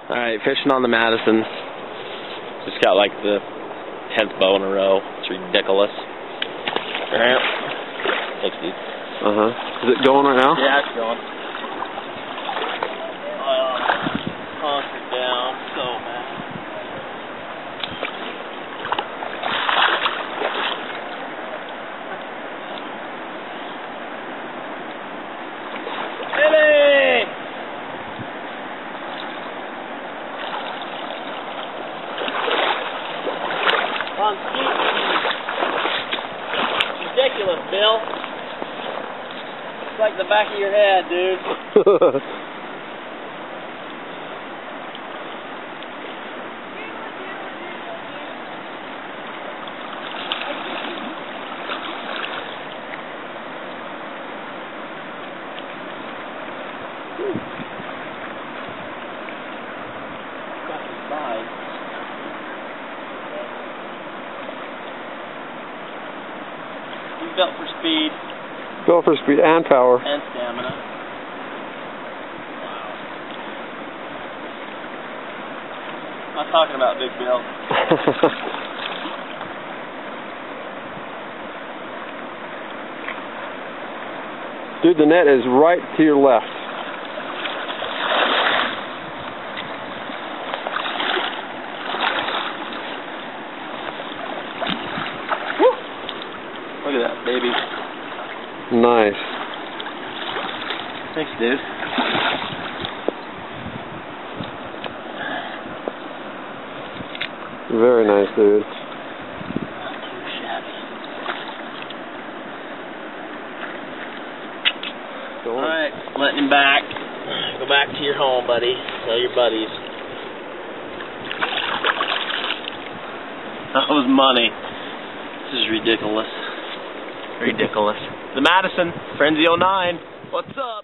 Alright, fishing on the Madison. Just got like the 10th bow in a row. It's ridiculous. Thanks, dude. Is it going right now? Yeah, it's going. Hunkered down so bad. On ski. Ridiculous, Bill. It's like the back of your head, dude. He's built for speed. Built for speed and power. And stamina. Wow. I'm not talking about Big Bill. Dude, the net is right to your left. Look at that, baby. Nice. Thanks, dude. Very nice, dude. Alright, letting him back. Go back to your home, buddy. Tell your buddies. That was money. This is ridiculous. Ridiculous. The Madison, Frenzy 09. What's up?